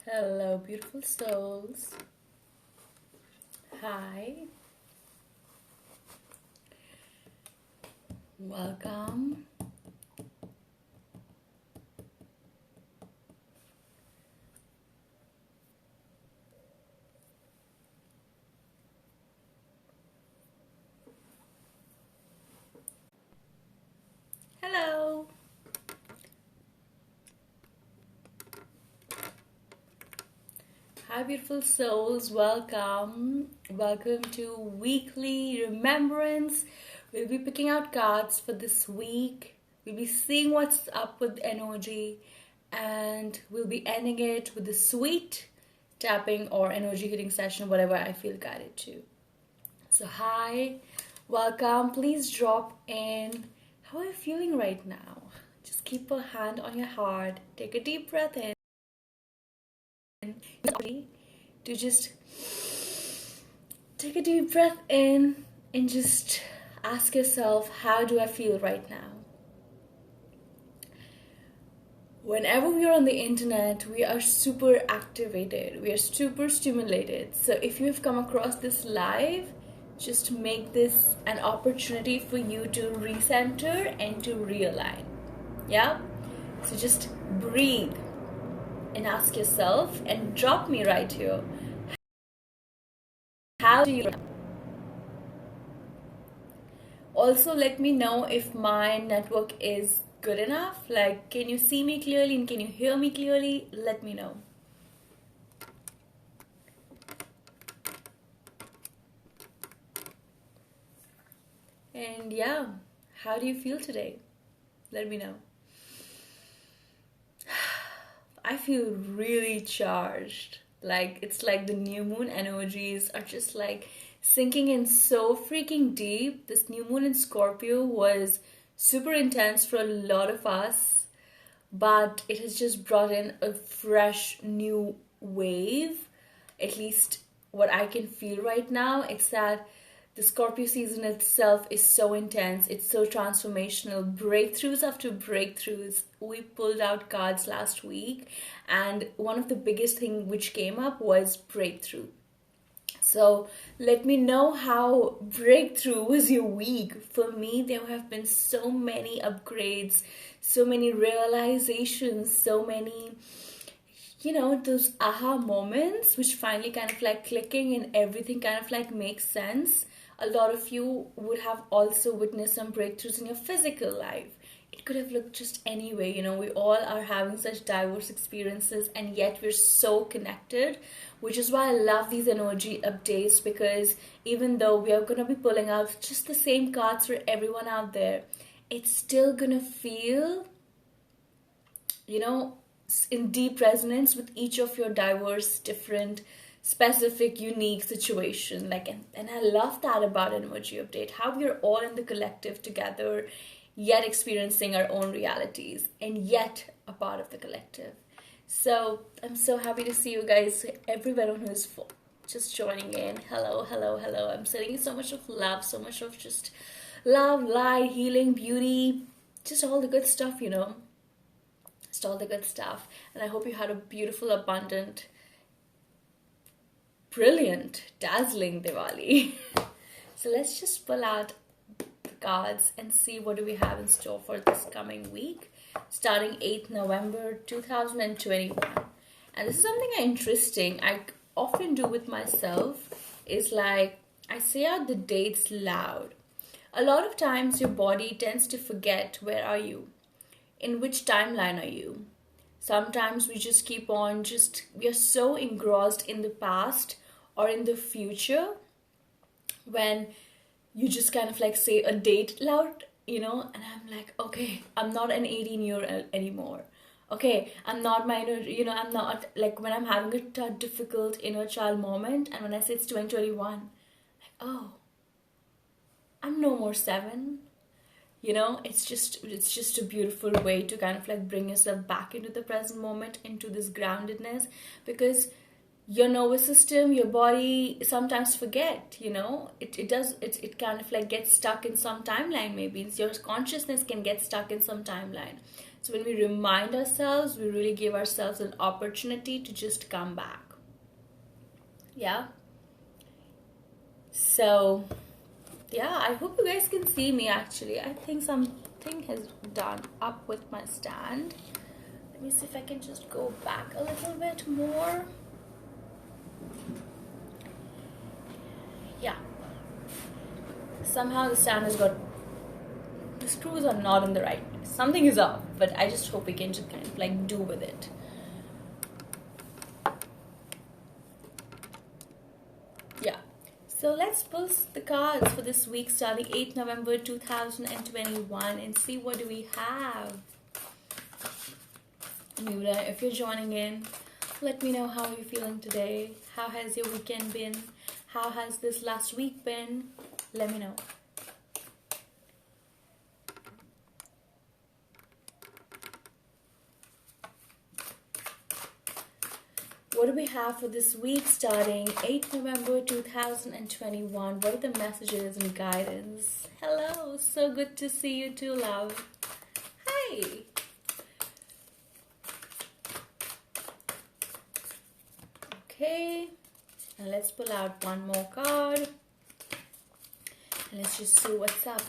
Hello, beautiful souls. Hi, welcome. Hello. Hi, beautiful souls. Welcome. Welcome to weekly remembrance. We'll be picking out cards for this week. We'll be seeing what's up with energy, and we'll be ending it with a sweet tapping or energy hitting session, whatever I feel guided to. So, hi, welcome. Please drop in. How are you feeling right now? Just keep a hand on your heart. Take a deep breath in. To just take a deep breath in and just ask yourself, how do I feel right now? Whenever we are on the internet, we are super activated, we are super stimulated. So if you have come across this live, just make this an opportunity for you to recenter and to realign. Yeah? So just breathe and ask yourself and drop me right here. How do you? Also, let me know if my network is good enough. Like, can you see me clearly and can you hear me clearly? Let me know. And yeah, how do you feel today? Let me know. I feel really charged. Like, it's like the new moon energies are just like sinking in so freaking deep. This new moon in Scorpio was super intense for a lot of us, but it has just brought in a fresh new wave. At least what I can feel right now, it's that the Scorpio season itself is so intense, it's so transformational. Breakthroughs after breakthroughs. We pulled out cards last week, and one of the biggest thing which came up was breakthrough. So let me know how breakthrough was your week. For me, there have been so many upgrades, so many realizations, so many, those aha moments which finally kind of like clicking and everything kind of like makes sense. A lot of you would have also witnessed some breakthroughs in your physical life. It could have looked just anyway. We all are having such diverse experiences, and yet we're so connected, which is why I love these energy updates, because even though we are going to be pulling out just the same cards for everyone out there, it's still going to feel, you know, in deep resonance with each of your diverse, different, specific, unique situation. Like, and I love that about an emoji update, how we're all in the collective together, yet experiencing our own realities, and yet a part of the collective. So I'm so happy to see you guys, everyone who's just joining in. Hello, hello, hello. I'm sending you so much of love, so much of just love, light, healing, beauty, just all the good stuff. Just all the good stuff. And I hope you had a beautiful, abundant, brilliant, dazzling Diwali. So let's just pull out the cards and see what do we have in store for this coming week, starting 8th November 2021. And this is something interesting I often do with myself, is like I say out the dates loud. A lot of times your body tends to forget, where are you? In which timeline are you? Sometimes we just keep on, we are so engrossed in the past or in the future, when you just kind of like say a date loud, and I'm like, okay, I'm not an 18-year-old anymore. Okay, I'm not I'm not like, when I'm having a difficult inner child moment, and when I say it's 2021, like, oh, I'm no more 7. It's just a beautiful way to kind of like bring yourself back into the present moment, into this groundedness, because your nervous system, your body sometimes forget, it kind of like gets stuck in some timeline. Maybe it's your consciousness can get stuck in some timeline. So when we remind ourselves, we really give ourselves an opportunity to just come back. Yeah. So yeah, I hope you guys can see me. Actually, I think something has done up with my stand. Let me see if I can just go back a little bit more. Yeah, somehow the stand has got, the screws are not in the right place. Something is off, but I just hope we can just kind of like do with it. Yeah. So let's pull the cards for this week starting 8th November 2021 and see what do we have. If you're joining in, let me know how you're feeling today. How has your weekend been? How has this last week been? Let me know. What do we have for this week starting 8th November 2021? What are the messages and guidance? Hello, so good to see you too, love. Hi. Okay, and let's pull out one more card. And let's just see what's up.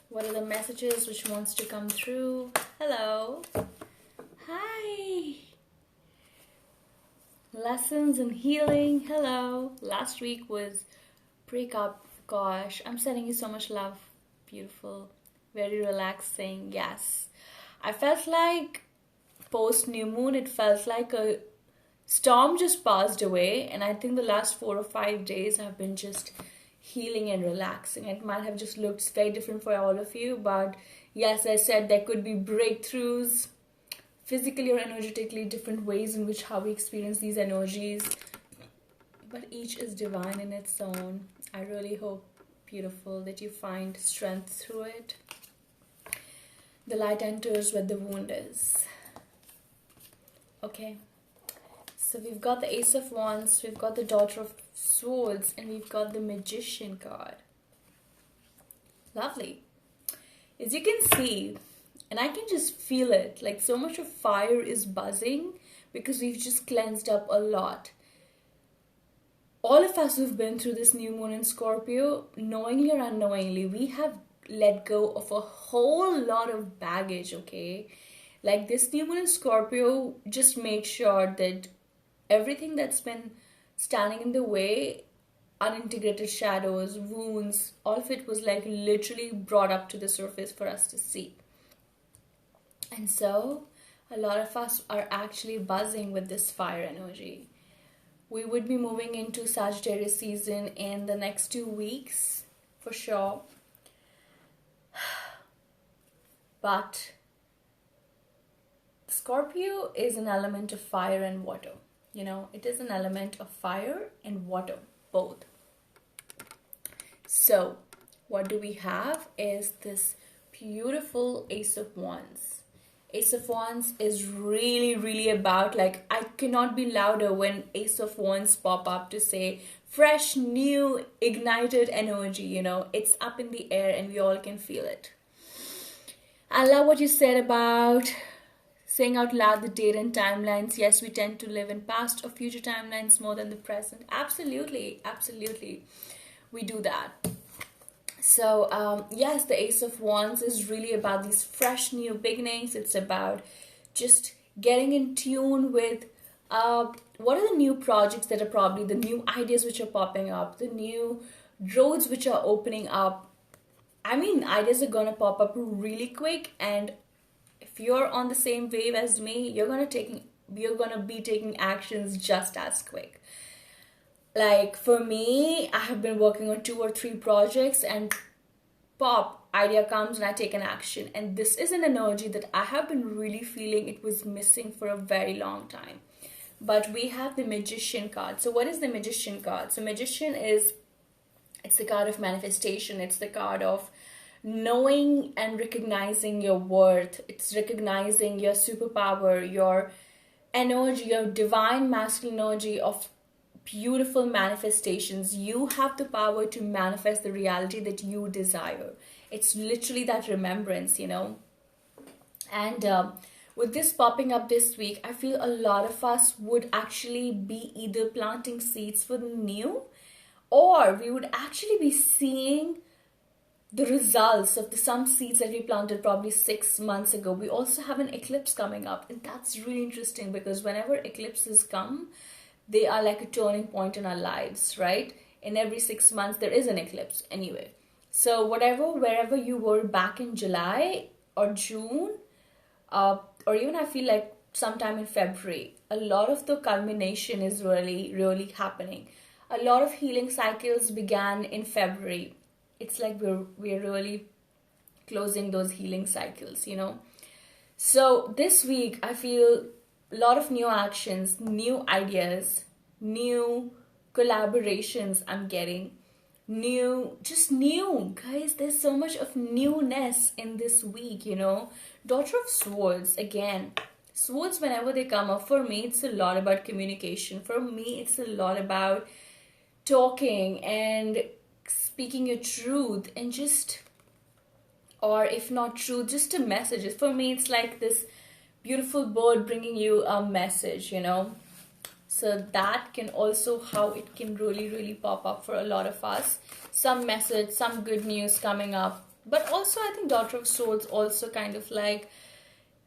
What are the messages which wants to come through? Hello. Hi. Lessons and healing. Hello. Last week was breakup. Gosh, I'm sending you so much love. Beautiful. Very relaxing. Yes. I felt like post new moon, it felt like a storm just passed away. And I think the last 4 or 5 days have been just healing and relaxing. It might have just looked very different for all of you. But yes, I said there could be breakthroughs physically or energetically, different ways in which how we experience these energies, but each is divine in its own. I really hope, beautiful, that you find strength through it. The light enters where the wound is. Okay, so we've got the Ace of Wands, we've got the Daughter of Swords, and we've got the Magician card. Lovely. As you can see, and I can just feel it, like so much of fire is buzzing because we've just cleansed up a lot. All of us who've been through this new moon in Scorpio, knowingly or unknowingly, we have let go of a whole lot of baggage, okay? Like this new moon in Scorpio just made sure that everything that's been standing in the way, unintegrated shadows, wounds, all of it was like literally brought up to the surface for us to see. And so, a lot of us are actually buzzing with this fire energy. We would be moving into Sagittarius season in the next 2 weeks, for sure. But Scorpio is an element of fire and water. It is an element of fire and water, both. So, what do we have is this beautiful Ace of Wands. Ace of Wands is really, really about, like, I cannot be louder when Ace of Wands pop up to say fresh, new, ignited energy, It's up in the air and we all can feel it. I love what you said about saying out loud the date and timelines. Yes, we tend to live in past or future timelines more than the present. Absolutely, absolutely. We do that. So, yes, the Ace of Wands is really about these fresh new beginnings. It's about just getting in tune with what are the new projects that are probably the new ideas which are popping up, the new roads which are opening up. I mean, ideas are going to pop up really quick, and if you're on the same wave as me, you're going to be taking actions just as quick. Like for me, I have been working on 2 or 3 projects and pop, idea comes and I take an action. And this is an energy that I have been really feeling it was missing for a very long time. But we have the Magician card. So what is the Magician card? So Magician it's the card of manifestation. It's the card of knowing and recognizing your worth. It's recognizing your superpower, your energy, your divine masculine energy of beautiful manifestations. You have the power to manifest the reality that you desire. It's literally that remembrance, And with this popping up this week, I feel a lot of us would actually be either planting seeds for the new, or we would actually be seeing the results of the some seeds that we planted probably 6 months ago. We also have an eclipse coming up, and that's really interesting because whenever eclipses come, they are like a turning point in our lives, right? In every 6 months, there is an eclipse anyway. So, wherever you were back in July or June, or even I feel like sometime in February, a lot of the culmination is really, really happening. A lot of healing cycles began in February. It's like we're really closing those healing cycles. So this week, I feel a lot of new actions, new ideas, new collaborations I'm getting. Just new, guys. There's so much of newness in this week. Daughter of Swords, again. Swords, whenever they come up, for me, it's a lot about communication. For me, it's a lot about talking and speaking your truth and just, or if not truth, just a message. For me, it's like this beautiful bird bringing you a message. So that can also how it can really, really pop up for a lot of us. Some message, some good news coming up. But also, I think Daughter of Swords also kind of like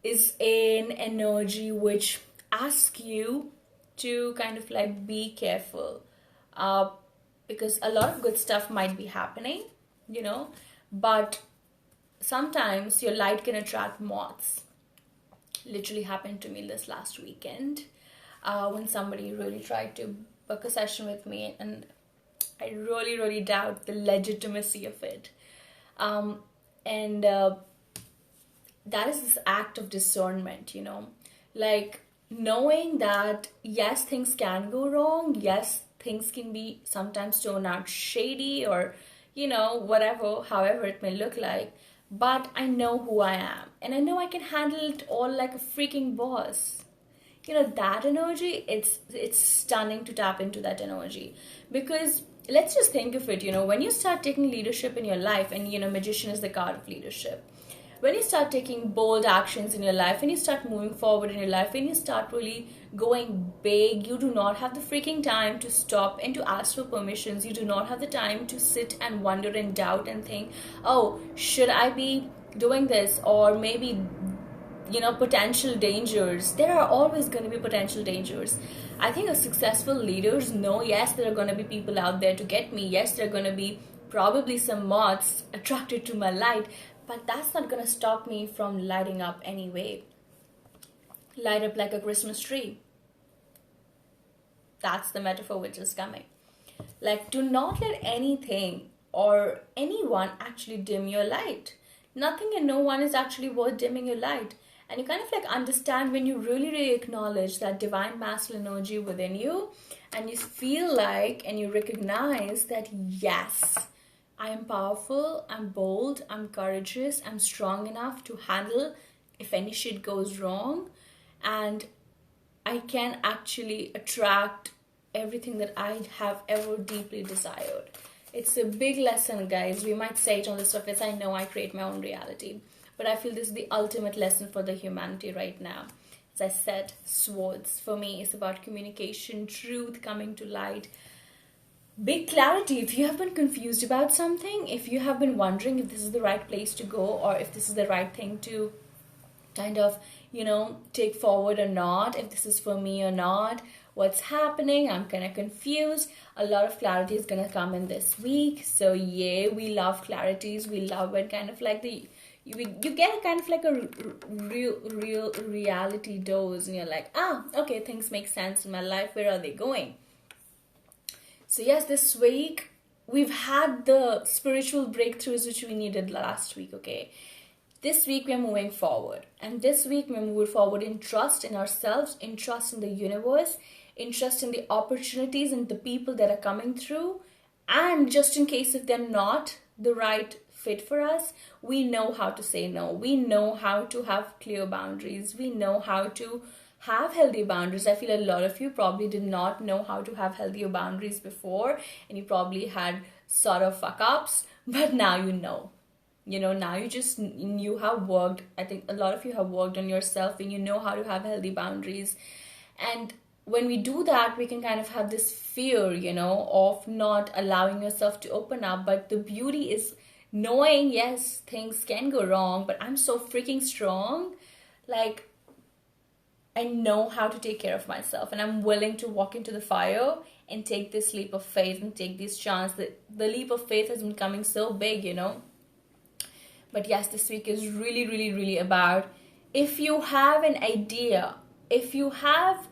is an energy which asks you to kind of like be careful. Because a lot of good stuff might be happening, but sometimes your light can attract moths. Literally happened to me this last weekend when somebody really tried to book a session with me, and I really, really doubt the legitimacy of it. And that is this act of discernment, like knowing that yes, things can go wrong, yes, things can be sometimes turn out shady or whatever, however it may look like, but I know who I am and I know I can handle it all like a freaking boss. That energy, it's stunning to tap into that energy, because let's just think of it, when you start taking leadership in your life, and magician is the card of leadership. When you start taking bold actions in your life, when you start moving forward in your life, when you start really going big, you do not have the freaking time to stop and to ask for permissions. You do not have the time to sit and wonder and doubt and think, oh, should I be doing this? Or maybe potential dangers. There are always going to be potential dangers. I think a successful leaders know, yes, there are going to be people out there to get me. Yes, there are going to be probably some moths attracted to my light, but that's not going to stop me from lighting up anyway. Light up like a Christmas tree. That's the metaphor which is coming. Like, do not let anything or anyone actually dim your light. Nothing and no one is actually worth dimming your light. And you kind of like understand when you really, really acknowledge that divine masculine energy within you, and you feel like and you recognize that yes, I am powerful, I'm bold, I'm courageous, I'm strong enough to handle if any shit goes wrong, and I can actually attract everything that I have ever deeply desired. It's a big lesson, guys. We might say it on the surface, I know I create my own reality. But I feel this is the ultimate lesson for the humanity right now. As I said, swords for me is about communication, truth coming to light, big clarity. If you have been confused about something, if you have been wondering if this is the right place to go or if this is the right thing to kind of, take forward or not, if this is for me or not, what's happening, I'm kind of confused. A lot of clarity is going to come in this week. So yeah, we love clarities. We love when kind of like you get a kind of like a real reality dose, and you're like, okay, things make sense in my life. Where are they going? So yes, this week we've had the spiritual breakthroughs which we needed last week. Okay, this week we're moving forward, and this week we're moving forward in trust in ourselves, in trust in the universe, in trust in the opportunities and the people that are coming through. And just in case if they're not the right fit for us, we know how to say no. We know how to have clear boundaries. We know how to have healthy boundaries. I feel a lot of you probably did not know how to have healthier boundaries before, and you probably had sort of fuck ups, but now you know. Now you have worked. I think a lot of you have worked on yourself, and you know how to have healthy boundaries. And when we do that, we can kind of have this fear, of not allowing yourself to open up. But the beauty is knowing, yes, things can go wrong, but I'm so freaking strong. Like, I know how to take care of myself, and I'm willing to walk into the fire and take this leap of faith and take this chance. That the leap of faith has been coming so big. But yes, this week is really, really, really about, if you have an idea, if you have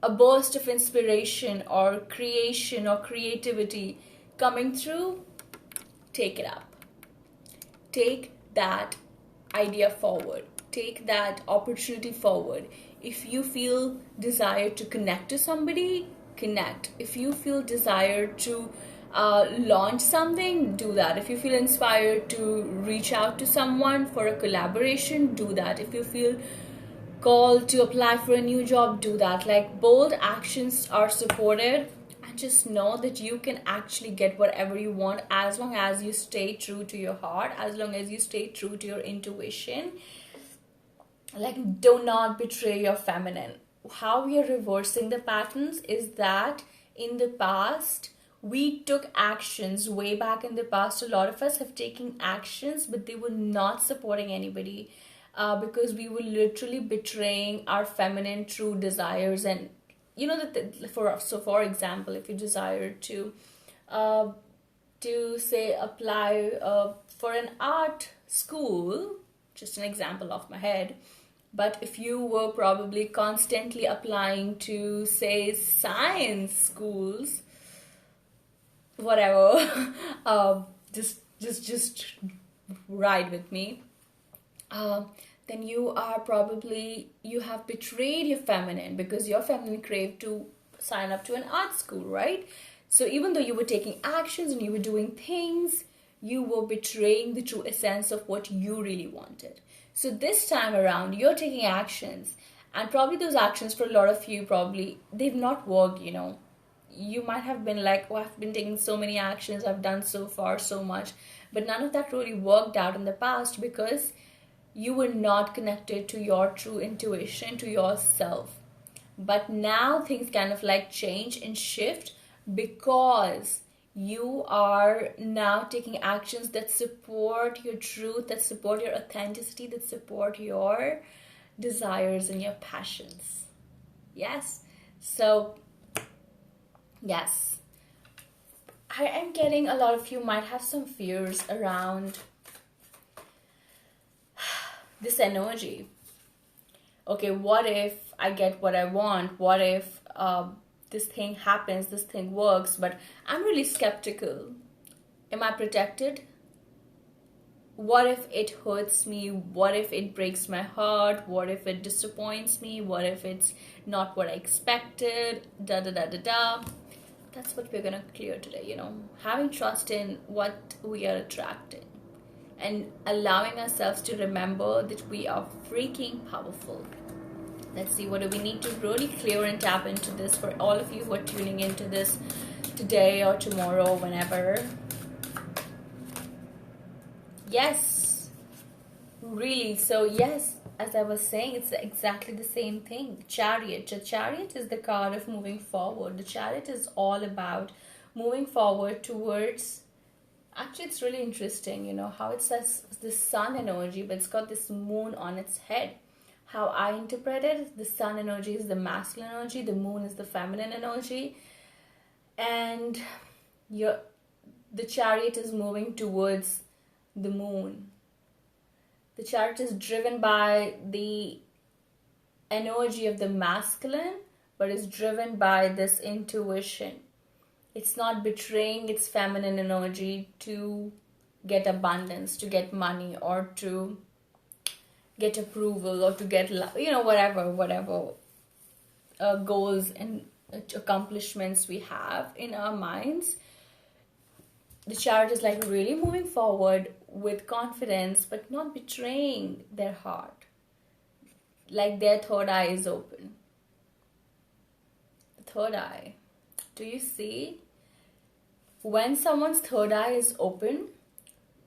a burst of inspiration or creation or creativity coming through, take it up. Take that idea forward. Take that opportunity forward. If you feel desire to connect to somebody, connect. If you feel desire to launch something, do that. If you feel inspired to reach out to someone for a collaboration, do that. If you feel called to apply for a new job, do that. Like, bold actions are supported, and just know that you can actually get whatever you want as long as you stay true to your heart, as long as you stay true to your intuition. Like, do not betray your feminine. How we are reversing the patterns is that in the past, we took actions way back in the past. A lot of us have taken actions, but they were not supporting anybody, because we were literally betraying our feminine true desires. And for example, if you desire to say apply for an art school, just an example off my head. But if you were probably constantly applying to, say, science schools, whatever, just ride with me. Then you have betrayed your feminine, because your feminine craved to sign up to an art school, right? So even though you were taking actions and you were doing things, you were betraying the true essence of what you really wanted. So this time around, you're taking actions, and probably those actions for a lot of you, probably they've not worked. You might have been like, oh, I've been taking so many actions, I've done so far so much, but none of that really worked out in the past, because you were not connected to your true intuition, to yourself. But now things kind of like change and shift, because you are now taking actions that support your truth, that support your authenticity, that support your desires and your passions. Yes. So, yes. I am getting a lot of you might have some fears around this energy. Okay, what if I get what I want? What if this thing happens, this thing works, but I'm really skeptical. Am I protected? What if it hurts me? What if it breaks my heart? What if it disappoints me? What if it's not what I expected? Da da da da da. That's what we're gonna clear today, having trust in what we are attracting, and allowing ourselves to remember that we are freaking powerful. Let's see, what do we need to really clear and tap into this for all of you who are tuning into this today or tomorrow, whenever. Yes, really. So yes, as I was saying, it's exactly the same thing. Chariot. The Chariot is the card of moving forward. The Chariot is all about moving forward towards... Actually, it's really interesting, how it says the sun energy, but it's got this moon on its head. How I interpret it, the sun energy is the masculine energy, the moon is the feminine energy, and the Chariot is moving towards the moon. The Chariot is driven by the energy of the masculine, but is driven by this intuition. It's not betraying its feminine energy to get abundance, to get money, or to get approval, or to get, whatever goals and accomplishments we have in our minds. The Chariot is like really moving forward with confidence, but not betraying their heart. like their third eye is open. The third eye. Do you see? When someone's third eye is open,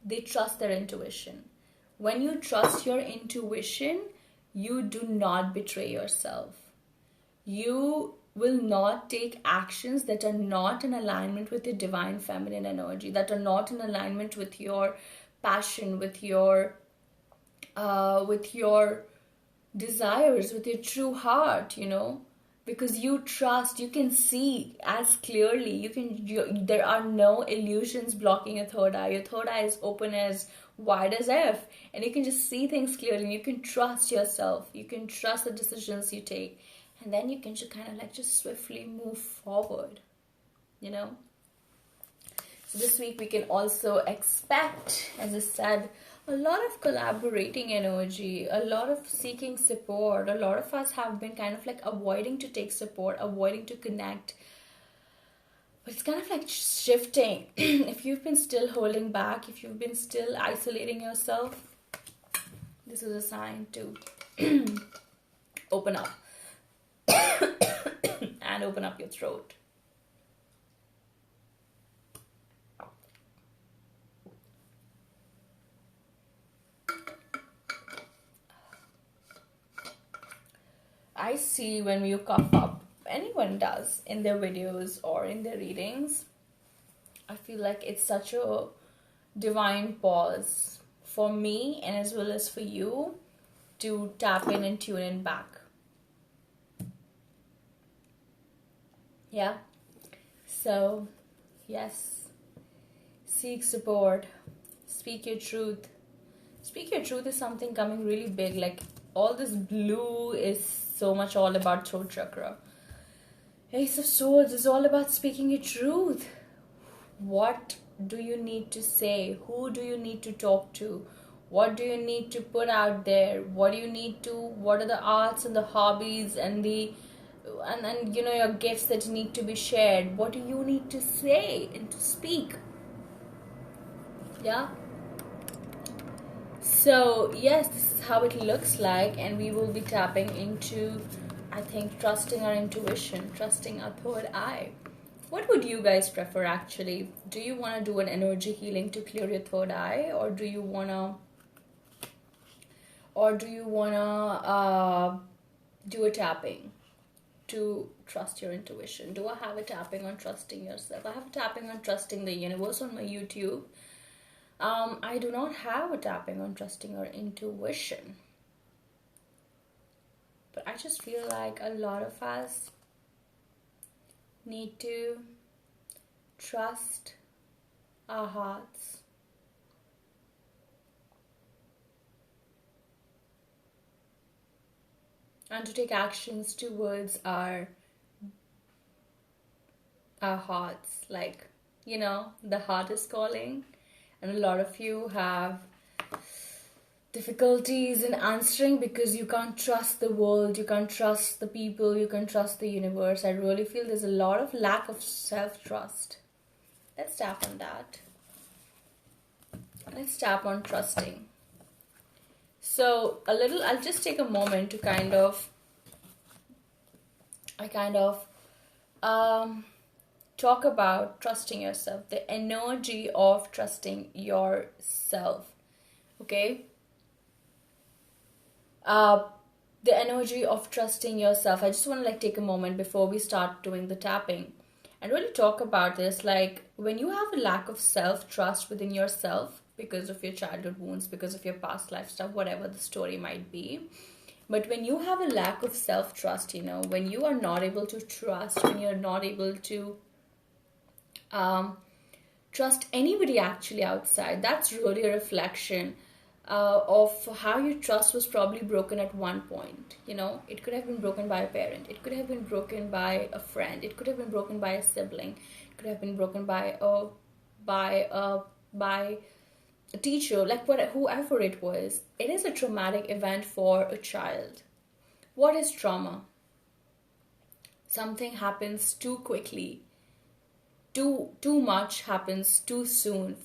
they trust their intuition. When you trust your intuition, you do not betray yourself. You will not take actions that are not in alignment with your divine feminine energy, that are not in alignment with your passion, with your desires, with your true heart, because you trust, you can see as clearly, there are no illusions blocking your third eye. Your third eye is open as wide as F, and you can just see things clearly. You can trust yourself, you can trust the decisions you take, and then you can just kind of like just swiftly move forward. So this week we can also expect, as I said, a lot of collaborating energy, a lot of seeking support. A lot of us have been kind of like avoiding to take support, avoiding to connect. But it's kind of like shifting. If you've been still holding back, if you've been still isolating yourself, this is a sign to open up and open up your throat. I see when you cough up, anyone does in their videos or in their readings, I feel like it's such a divine pause for me and as well as for you to tap in and tune in back. Yeah. So, yes. Seek support. Speak your truth. Speak your truth is something coming really big. Like, all this blue is so much all about throat chakra. Ace of Swords is all about speaking your truth. What do you need to say? Who do you need to talk to? What do you need to put out there? What are the arts and the hobbies and your gifts that need to be shared? What do you need to say and to speak? Yeah. So, yes, this is how it looks like, and we will be tapping into, I think, trusting our intuition, trusting our third eye. What would you guys prefer actually? Do you want to do an energy healing to clear your third eye, or do you want to do a tapping to trust your intuition? Do I have a tapping on trusting yourself? I have a tapping on trusting the universe on my YouTube. I do not have a tapping on trusting our intuition. But I just feel like a lot of us need to trust our hearts. And to take actions towards our hearts. Like, the heart is calling. And a lot of you have difficulties in answering because you can't trust the world, you can't trust the people, you can't trust the universe. I really feel there's a lot of lack of self-trust. Let's tap on that. Let's tap on trusting. So I'll just take a moment to talk about trusting yourself, the energy of trusting yourself. Okay? The energy of trusting yourself. I just want to take a moment before we start doing the tapping and really talk about this. Like, when you have a lack of self-trust within yourself because of your childhood wounds, because of your past life stuff, whatever the story might be. But when you have a lack of self-trust, when you are not able to trust, when you're not able to trust anybody actually outside, that's really a reflection of how your trust was probably broken at one point. It could have been broken by a parent, it could have been broken by a friend, it could have been broken by a sibling, it could have been broken by a teacher, whoever it was. It is a traumatic event for a child. What is trauma? Something happens too quickly. Too much happens too soon.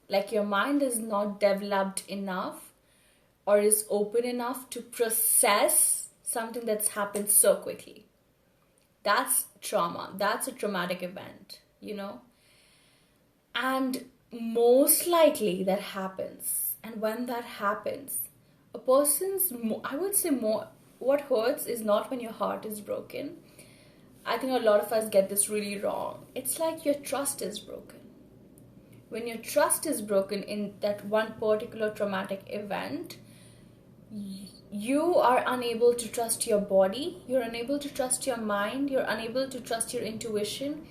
Like, your mind is not developed enough, or is open enough to process something that's happened so quickly. That's trauma. That's a traumatic event, you know? And most likely that happens. And when that happens, a person's, I would say more, what hurts is not when your heart is broken. I think a lot of us get this really wrong. It's like your trust is broken. When your trust is broken in that one particular traumatic event, you are unable to trust your body, you're unable to trust your mind, you're unable to trust your intuition.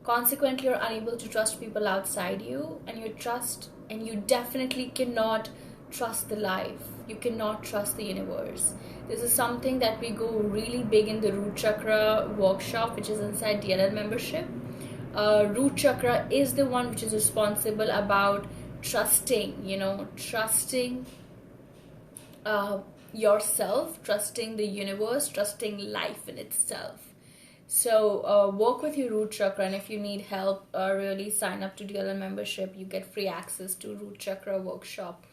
Consequently, you're unable to trust people outside you, and you definitely cannot trust the life. You cannot trust the universe. This is something that we go really big in the root chakra workshop, which is inside DLL membership. Root chakra is the one which is responsible about trusting, trusting yourself, trusting the universe, trusting life in itself. So work with your root chakra, and if you need help, really sign up to DLL membership. You get free access to root chakra workshop.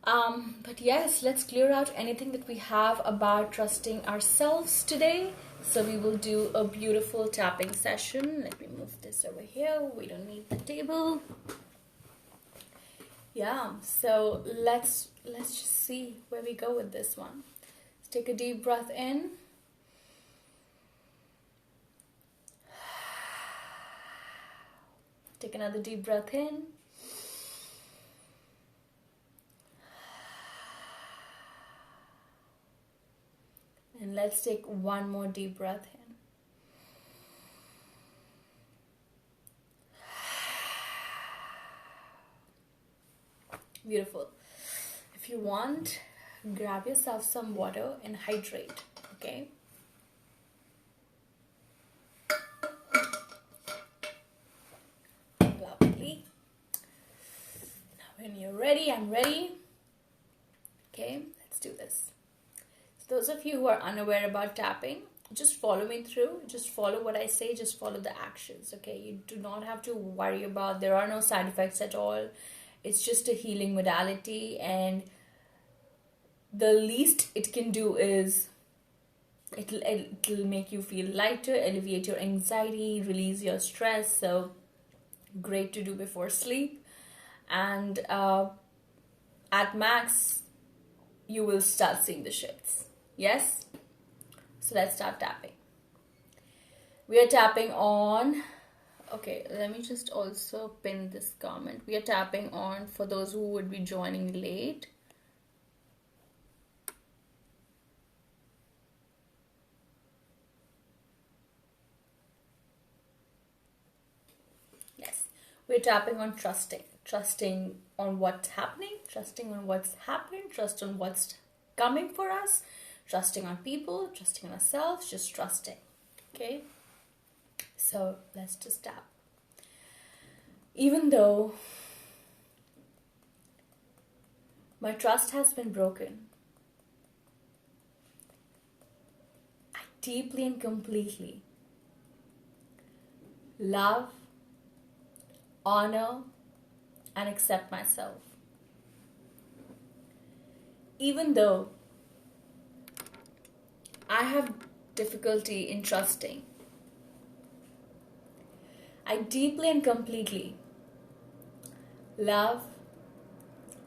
But yes, let's clear out anything that we have about trusting ourselves today. So we will do a beautiful tapping session. Let me move this over here. We don't need the table. Yeah, so let's just see where we go with this one. Let's take a deep breath in. Take another deep breath in. And let's take one more deep breath in. Beautiful. If you want, grab yourself some water and hydrate, okay? Lovely. Now when you're ready, I'm ready. Okay, let's do this. So those of you who are unaware about tapping, just follow me through. Just follow what I say. Just follow the actions, okay? You do not have to worry about, there are no side effects at all. It's just a healing modality, and the least it can do is it'll make you feel lighter, alleviate your anxiety, release your stress. So great to do before sleep, and at max you will start seeing the shifts. Yes, so let's start tapping. We are tapping on, okay, let me just also pin this comment. We are tapping on, for those who would be joining late, yes, we're tapping on trusting on what's happening, trusting on what's happening, trust on what's coming for us, trusting on people, trusting on ourselves, just trusting, okay? So let's just tap. Even though my trust has been broken, I deeply and completely love, honor, and accept myself. Even though I have difficulty in trusting, I deeply and completely love,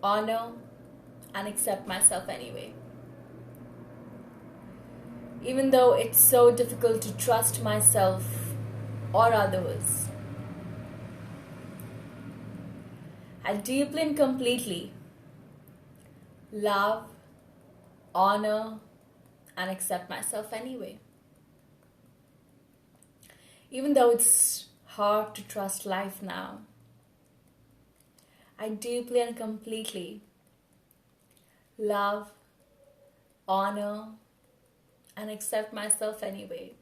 honor, and accept myself anyway. Even though it's so difficult to trust myself or others, I deeply and completely love, honor, and accept myself anyway. Even though it's hard to trust life now, I deeply and completely love, honor, and accept myself anyway.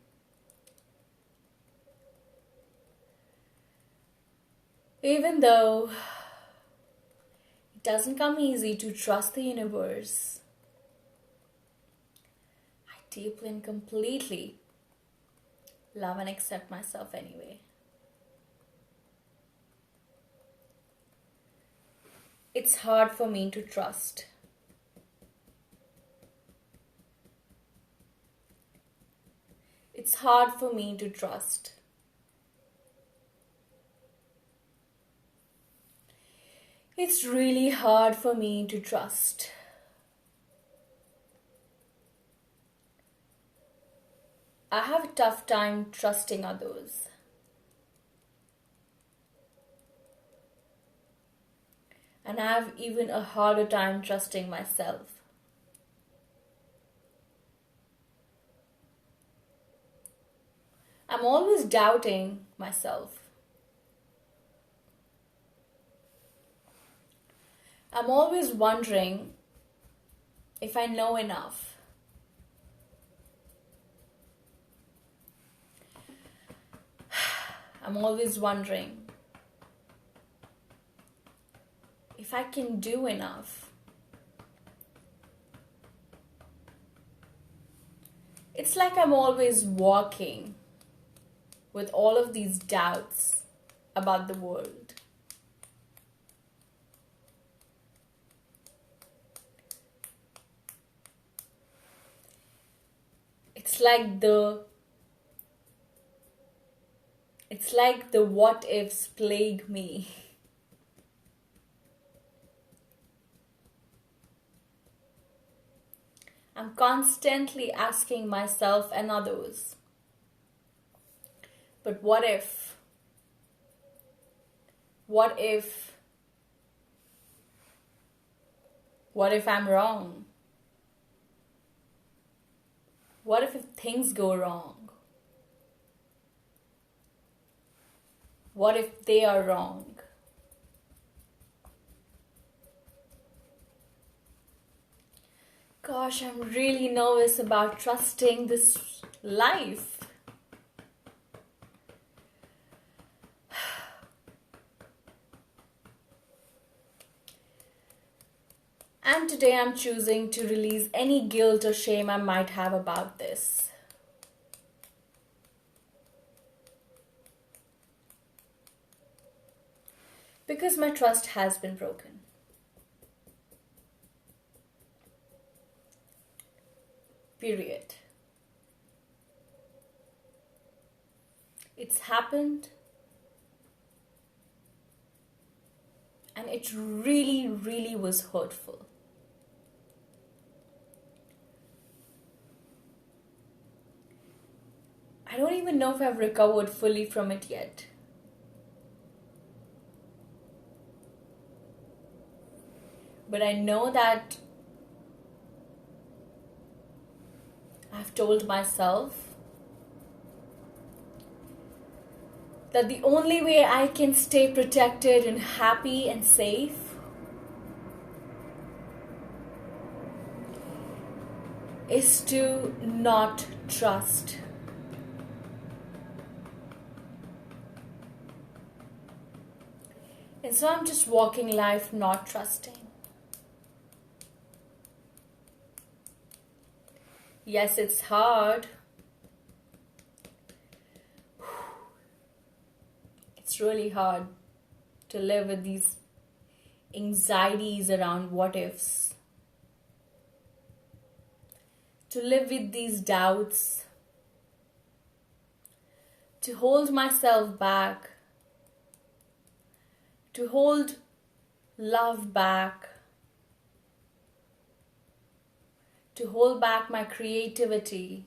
Even though it doesn't come easy to trust the universe, I deeply and completely love and accept myself anyway. It's hard for me to trust. It's hard for me to trust. It's really hard for me to trust. I have a tough time trusting others. And I have even a harder time trusting myself. I'm always doubting myself. I'm always wondering if I know enough. I'm always wondering if I can do enough. It's like I'm always walking with all of these doubts about the world. It's like the what ifs plague me. I'm constantly asking myself and others, but what if? What if? What if I'm wrong? What if things go wrong? What if they are wrong? Gosh, I'm really nervous about trusting this life. And today I'm choosing to release any guilt or shame I might have about this. Because my trust has been broken. Period. It's happened. And it really, really was hurtful. I don't even know if I've recovered fully from it yet. But I know that I've told myself that the only way I can stay protected and happy and safe is to not trust. And so I'm just walking life not trusting. Yes, it's hard. It's really hard to live with these anxieties around what ifs. To live with these doubts. To hold myself back. To hold love back. To hold back my creativity.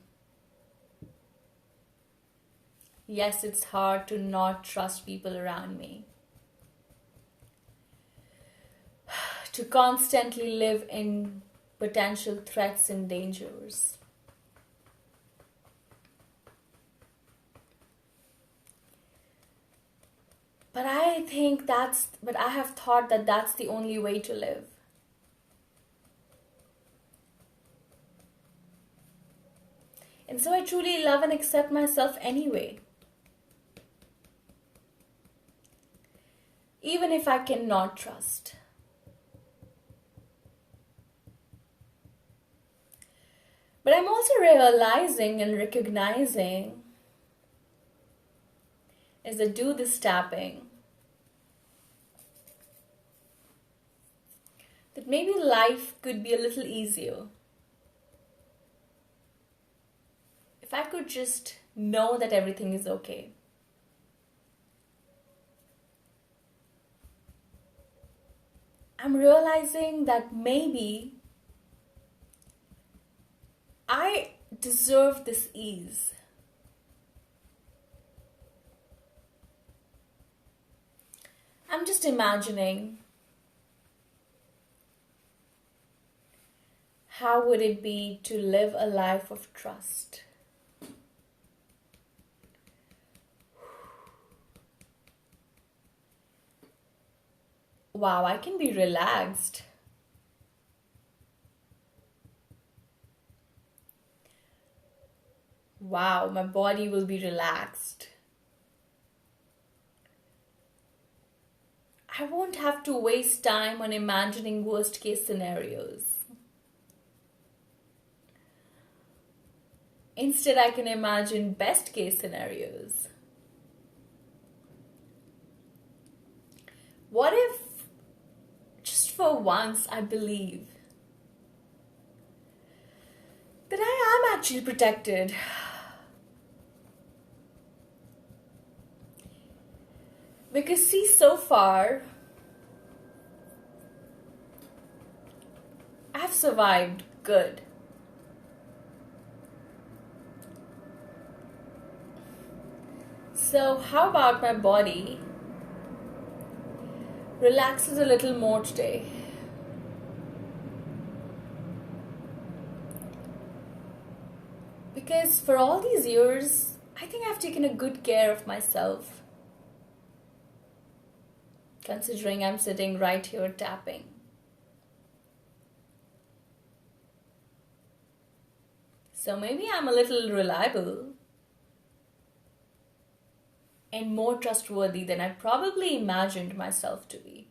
Yes, it's hard to not trust people around me. To constantly live in potential threats and dangers. But I have thought that that's the only way to live. And so I truly love and accept myself anyway. Even if I cannot trust. But I'm also realizing and recognizing as I do this tapping that maybe life could be a little easier if I could just know that everything is okay. I'm realizing that maybe I deserve this ease. I'm just imagining how would it be to live a life of trust? Wow, I can be relaxed. Wow, my body will be relaxed. I won't have to waste time on imagining worst case scenarios. Instead, I can imagine best case scenarios. What if, just for once, I believe that I am actually protected? Because, see, so far, I've survived good. So, how about my body relaxes a little more today? Because for all these years, I think I've taken a good care of myself. Considering I'm sitting right here tapping. So maybe I'm a little reliable and more trustworthy than I probably imagined myself to be.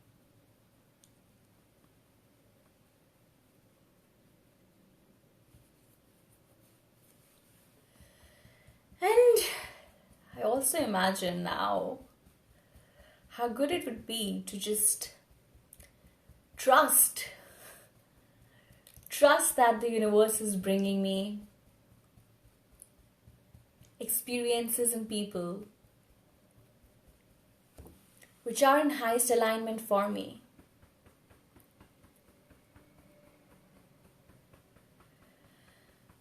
And I also imagine now how good it would be to just trust. Trust that the universe is bringing me experiences and people which are in highest alignment for me.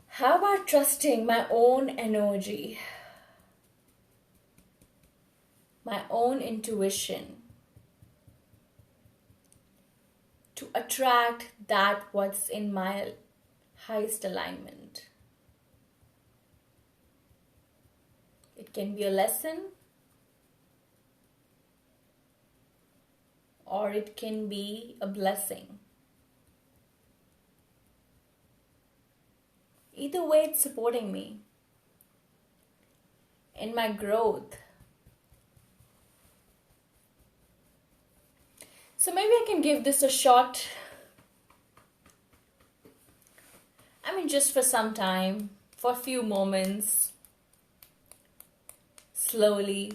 How about trusting my own energy, my own intuition to attract that what's in my highest alignment? It can be a lesson, or it can be a blessing. Either way, it's supporting me in my growth. So maybe I can give this a shot. I mean, just for some time, for a few moments, slowly.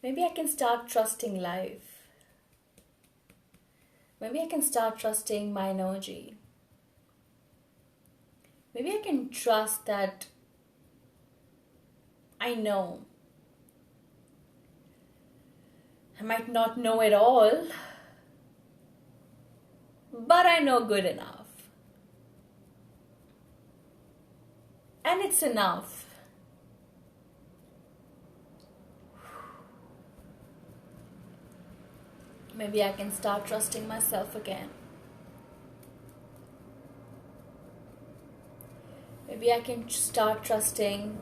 Maybe I can start trusting life. Maybe I can start trusting my energy. Maybe I can trust that I know. I might not know it all, but I know good enough. And it's enough. Maybe I can start trusting myself again. Maybe I can start trusting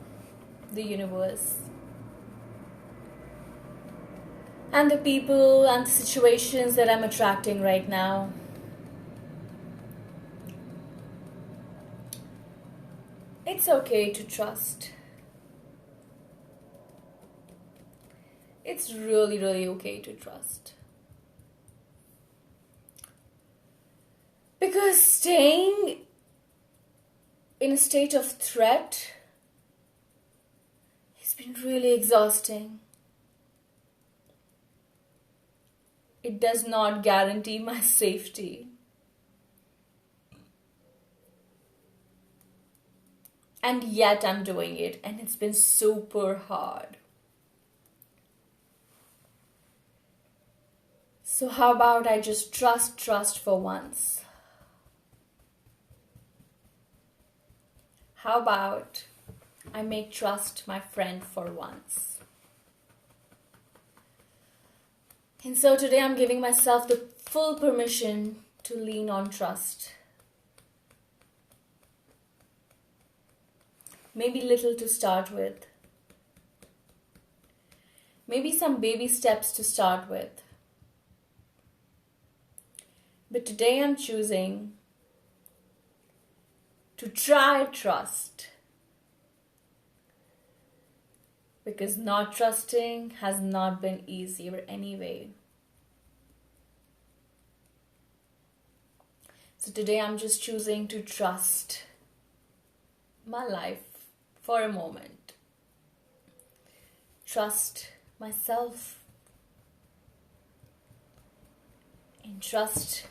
the universe and the people and the situations that I'm attracting right now. It's okay to trust. It's really, really okay to trust. Because staying in a state of threat has been really exhausting. It does not guarantee my safety. And yet I'm doing it, and it's been super hard. So how about I just trust for once? How about I make trust my friend for once? And so today I'm giving myself the full permission to lean on trust. Maybe little to start with. Maybe some baby steps to start with. But today I'm choosing to try trust. Because not trusting has not been easier anyway. So today I'm just choosing to trust my life for a moment. Trust myself. And trust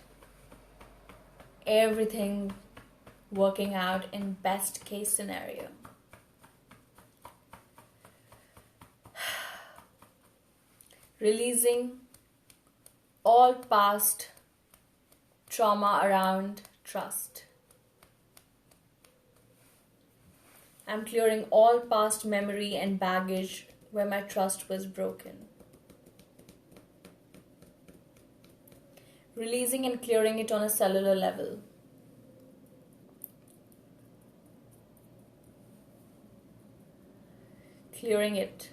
everything working out in best case scenario. Releasing all past trauma around trust. I'm clearing all past memory and baggage where my trust was broken. Releasing and clearing it on a cellular level. Clearing it.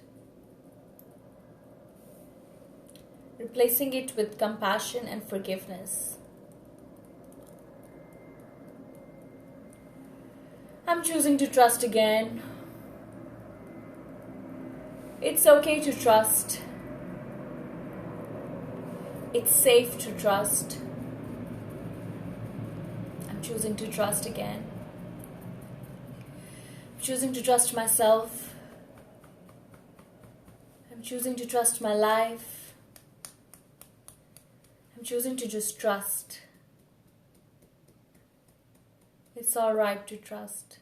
Replacing it with compassion and forgiveness. I'm choosing to trust again. It's okay to trust. It's safe to trust. I'm choosing to trust again. I'm choosing to trust myself. I'm choosing to trust my life. I'm choosing to just trust. It's alright to trust.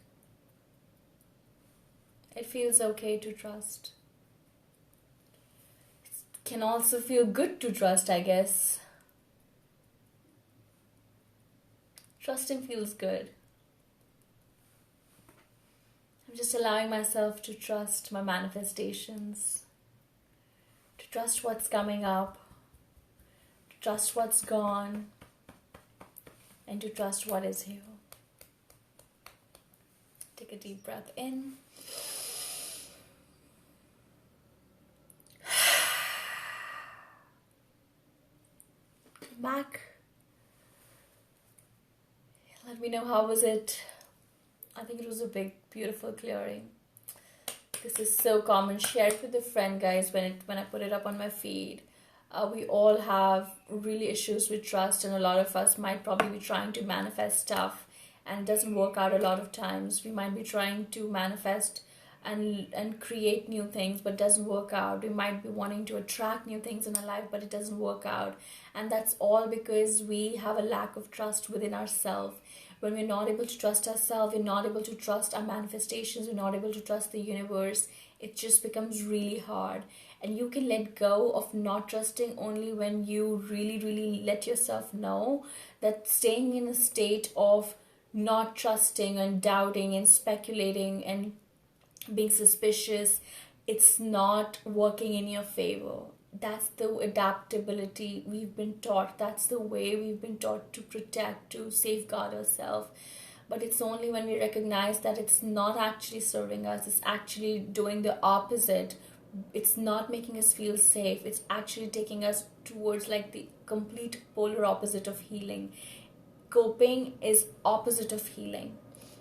It feels okay to trust. It can also feel good to trust, I guess. Trusting feels good. I'm just allowing myself to trust my manifestations, to trust what's coming up, to trust what's gone, and to trust what is here. Take a deep breath in. Back. Let me know how was it. I think it was a big, beautiful clearing. This is so common. Share it with a friend, guys. When I put it up on my feed, we all have really issues with trust, and a lot of us might probably be trying to manifest stuff, and it doesn't work out a lot of times. We might be trying to manifest and create new things, but it doesn't work out. We might be wanting to attract new things in our life, but it doesn't work out. And that's all because we have a lack of trust within ourselves. When we're not able to trust ourselves, we're not able to trust our manifestations, we're not able to trust the universe, it just becomes really hard. And you can let go of not trusting only when you really, really let yourself know that staying in a state of not trusting and doubting and speculating and being suspicious, it's not working in your favor. That's the adaptability we've been taught. That's the way we've been taught to protect, to safeguard ourselves. But it's only when we recognize that it's not actually serving us, it's actually doing the opposite. It's not making us feel safe. It's actually taking us towards like the complete polar opposite of healing. Coping is opposite of healing.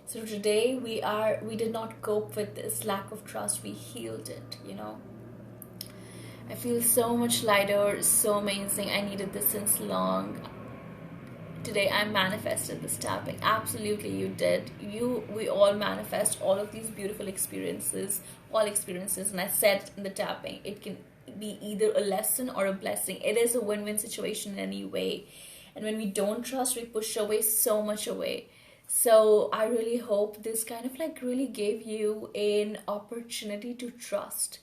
So today we did not cope with this lack of trust. We healed it, I feel so much lighter, so amazing. I needed this since long. Today I manifested this tapping. Absolutely you did. We all manifest all of these beautiful experiences, all experiences. And I said in the tapping, it can be either a lesson or a blessing. It is a win-win situation in any way. And when we don't trust, we push away so much away. So I really hope this kind of like really gave you an opportunity to trust.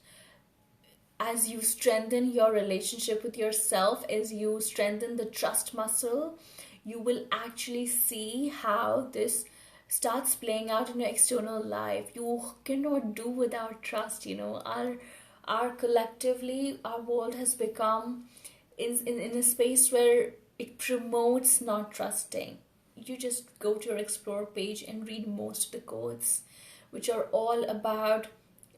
As you strengthen your relationship with yourself, as you strengthen the trust muscle, you will actually see how this starts playing out in your external life. You cannot do without trust. Our collectively, our world has become in a space where it promotes not trusting. You just go to your explore page and read most of the quotes, which are all about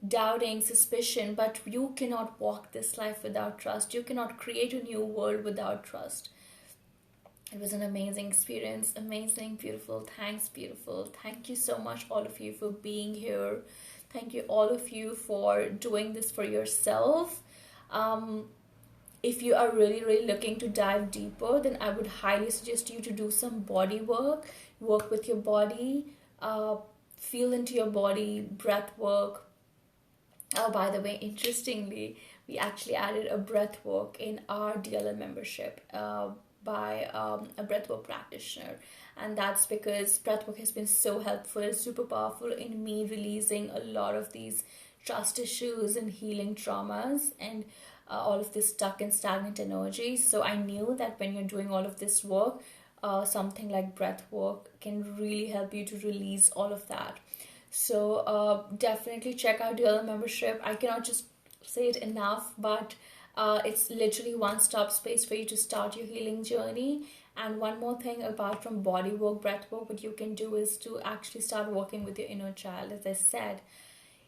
doubting, suspicion, but you cannot walk this life without trust. You cannot create a new world without trust. It was an amazing experience, amazing, beautiful. Thanks, beautiful. Thank you so much, all of you, for being here. Thank you, all of you, for doing this for yourself. Um, if you are really, really looking to dive deeper, then I would highly suggest you to do some body work, work with your body, feel into your body, breath work. Oh, by the way, interestingly, we actually added a breathwork in our DLM membership by a breathwork practitioner. And that's because breathwork has been so helpful, super powerful in me releasing a lot of these trust issues and healing traumas and all of this stuck and stagnant energy. So I knew that when you're doing all of this work, something like breath work can really help you to release all of that. So definitely check out the other membership. I cannot just say it enough, but it's literally one-stop space for you to start your healing journey. And one more thing, apart from body work, breath work, what you can do is to actually start working with your inner child. As I said,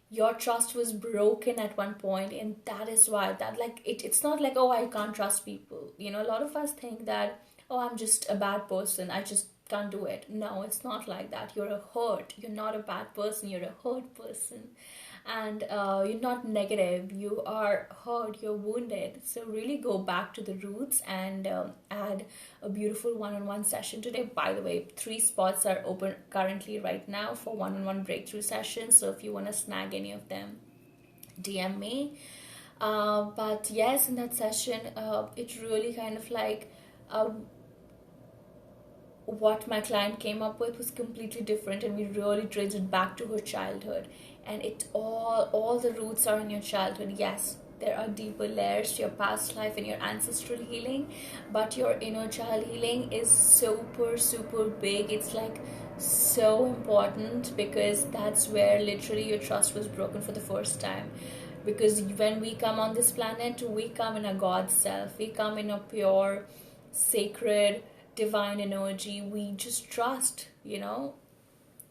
your trust was broken at one point, and that is why that like it's not like, oh, I can't trust people. A lot of us think that, oh, I'm just a bad person, I just can't do it. No, it's not like that. You're a hurt, you're not a bad person, you're a hurt person. And you're not negative, you are hurt, you're wounded. So really go back to the roots and add a beautiful one-on-one session today. By the way, 3 spots are open currently right now for one-on-one breakthrough sessions. So if you want to snag any of them, DM me. But yes, in that session, it really kind of like what my client came up with was completely different, and we really traced it back to her childhood. And it all the roots are in your childhood. Yes, there are deeper layers to your past life and your ancestral healing, but your inner child healing is super big. It's like so important, because that's where literally your trust was broken for the first time. Because when we come on this planet, we come in a God self, we come in a pure, sacred, divine energy. We just trust.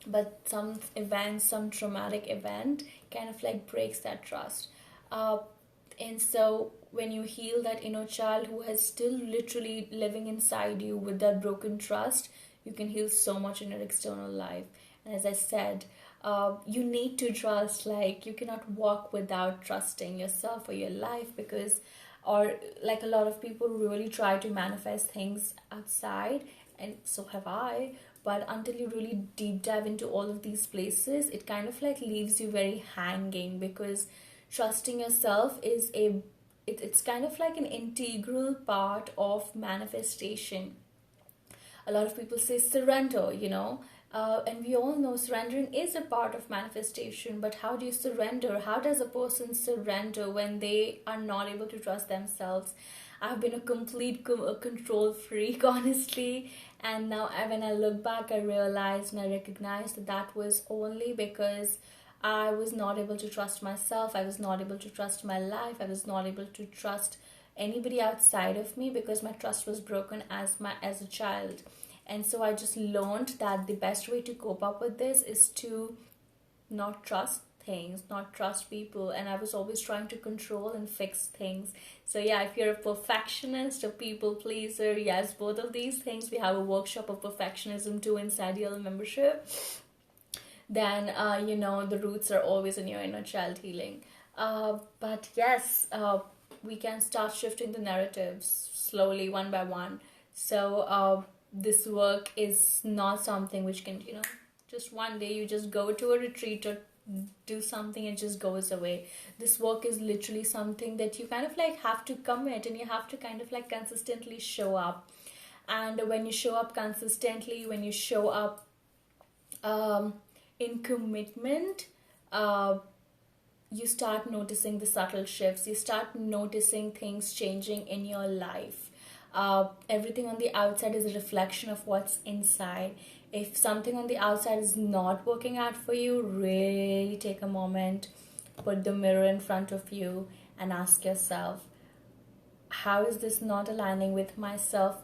But some event, some traumatic event kind of like breaks that trust. And so when you heal that inner child who has still literally living inside you with that broken trust, you can heal so much in your external life. And as I said, you need to trust. Like, you cannot walk without trusting yourself or your life, because, or like, a lot of people really try to manifest things outside, and so have I. But until you really deep dive into all of these places, it kind of like leaves you very hanging, because trusting yourself is it's kind of like an integral part of manifestation. A lot of people say surrender. And we all know surrendering is a part of manifestation. But how do you surrender? How does a person surrender when they are not able to trust themselves? I've been a complete control freak, honestly. And now, when I look back, I realized and I recognized that was only because I was not able to trust myself. I was not able to trust my life. I was not able to trust anybody outside of me, because my trust was broken as a child. And so I just learned that the best way to cope up with this is to not trust things, not trust people. And I was always trying to control and fix things. So yeah, if you're a perfectionist, a people pleaser, yes, both of these things, we have a workshop of perfectionism too inside your membership. Then the roots are always in your inner child healing. But yes, we can start shifting the narratives slowly, one by one. So this work is not something which can, just one day you just go to a retreat or do something, it just goes away. This work is literally something that you kind of like have to commit, and you have to kind of like consistently show up. And when you show up consistently, when you show up um, in commitment, uh, you start noticing the subtle shifts. You start noticing things changing in your life. Everything on the outside is a reflection of what's inside. If something on the outside is not working out for you, really take a moment, put the mirror in front of you, and ask yourself, how is this not aligning with myself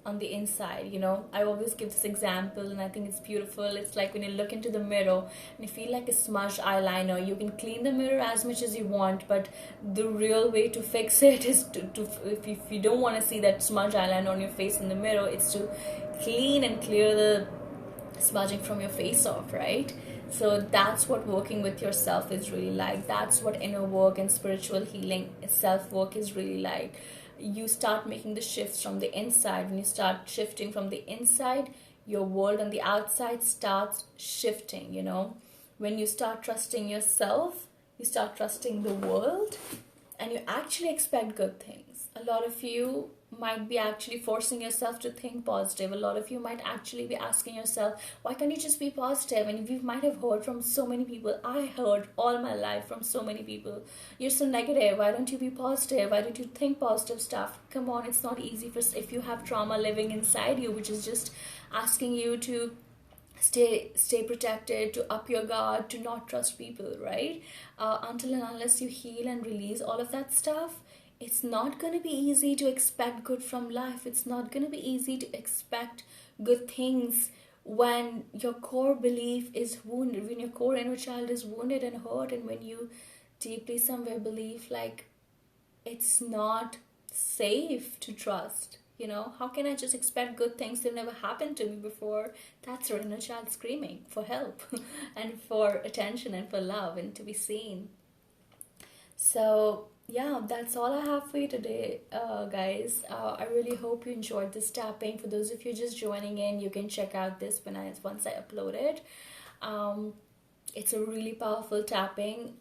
on the inside? I always give this example, and I think it's beautiful. It's like when you look into the mirror and you feel like a smudged eyeliner. You can clean the mirror as much as you want, but the real way to fix it is to if you don't want to see that smudged eyeliner on your face in the mirror, it's to clean and clear the smudging from your face off, right? So that's what working with yourself is really like. That's what inner work and spiritual healing, self work is really like. You start making the shifts from the inside. When you start shifting from the inside, your world on the outside starts shifting. When you start trusting yourself, you start trusting the world, and you actually expect good things. A lot of you might be actually forcing yourself to think positive. A lot of you might actually be asking yourself, why can't you just be positive? And we might have heard from so many people. I heard all my life from so many people, you're so negative, why don't you be positive? Why don't you think positive stuff? Come on, it's not easy. For if you have trauma living inside you, which is just asking you to stay protected, to up your guard, to not trust people, right? Until and unless you heal and release all of that stuff, it's not going to be easy to expect good from life. It's not going to be easy to expect good things when your core belief is wounded, when your core inner child is wounded and hurt, and when you deeply somewhere believe like it's not safe to trust. How can I just expect good things that never happened to me before? That's your inner child screaming for help and for attention and for love and to be seen. So, yeah, that's all I have for you today, guys. I really hope you enjoyed this tapping. For those of you just joining in, you can check out this once I upload it. It's a really powerful tapping.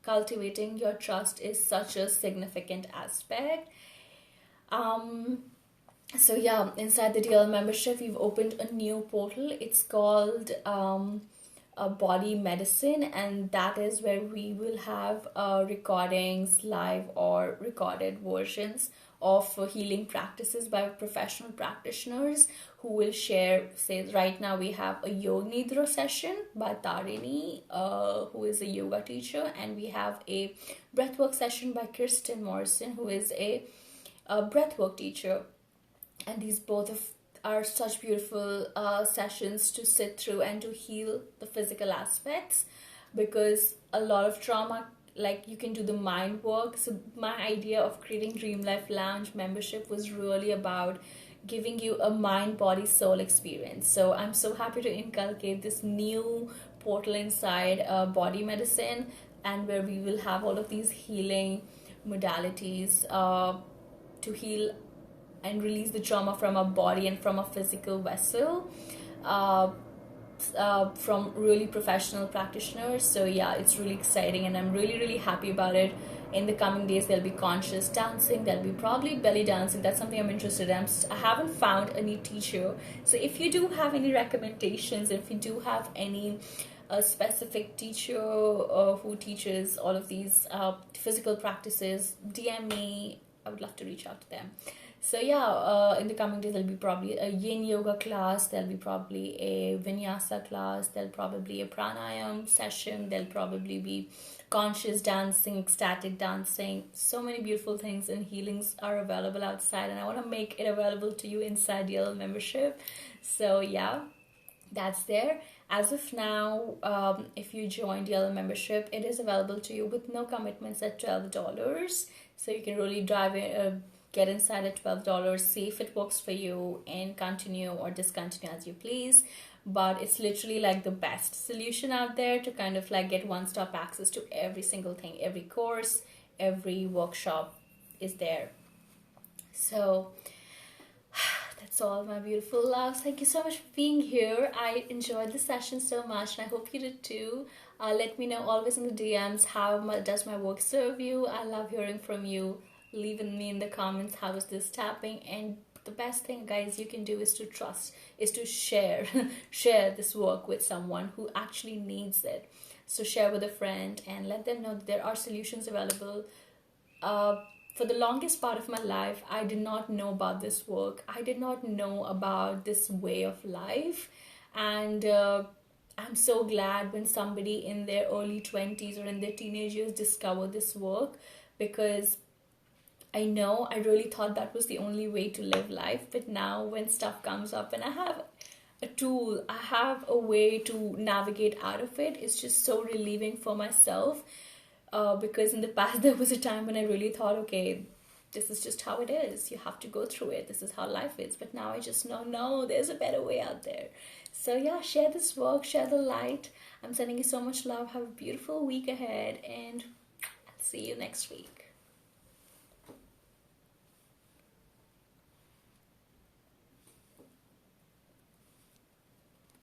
Cultivating your trust is such a significant aspect. So yeah, inside the DL membership, we've opened a new portal. It's called Body Medicine, and that is where we will have recordings, live or recorded versions of healing practices by professional practitioners who will share. Say right now we have a Yoga Nidra session by Tarini, who is a yoga teacher, and we have a breathwork session by Kirsten Morrison, who is a breathwork teacher. And these both are such beautiful sessions to sit through and to heal the physical aspects, because a lot of trauma, like, you can do the mind work. So my idea of creating Dream Life Lounge membership was really about giving you a mind, body, soul experience. So I'm so happy to inculcate this new portal inside Body Medicine, and where we will have all of these healing modalities to heal and release the trauma from our body and from a physical vessel, from really professional practitioners. So yeah, it's really exciting, and I'm really, really happy about it. In the coming days, there'll be conscious dancing, there'll be probably belly dancing. That's something I'm interested in. I haven't found any teacher. So if you do have any recommendations, if you do have any specific teacher who teaches all of these physical practices, DM me. I would love to reach out to them. So yeah, in the coming days, there'll be probably a yin yoga class, there'll be probably a vinyasa class, there'll probably a pranayam session, there'll probably be conscious dancing, ecstatic dancing. So many beautiful things and healings are available outside, and I want to make it available to you inside DL membership. So yeah, that's there. As of now, if you join DL membership, it is available to you with no commitments at $12. So you can really get inside at $12, see if it works for you, and continue or discontinue as you please. But it's literally like the best solution out there to kind of like get one-stop access to every single thing. Every course, every workshop is there. So that's all, my beautiful loves. Thank you so much for being here. I enjoyed the session so much, and I hope you did too. Let me know always in the DMs how does my work serve you. I love hearing from you. leave with me in the comments how is this tapping. And the best thing, guys, you can do is to trust, is to share share this work with someone who actually needs it. So share with a friend and let them know that there are solutions available. uh, for the longest part of my life, I did not know about this work. I did not know about this way of life. And I'm so glad when somebody in their early 20s or in their teenage years discover this work, because I know I really thought that was the only way to live life. But now, when stuff comes up and I have a tool, I have a way to navigate out of it, it's just so relieving for myself. Because in the past, there was a time when I really thought, okay, this is just how it is. You have to go through it. This is how life is. But now I just know, no, there's a better way out there. So, yeah, share this work, share the light. I'm sending you so much love. Have a beautiful week ahead, and I'll see you next week.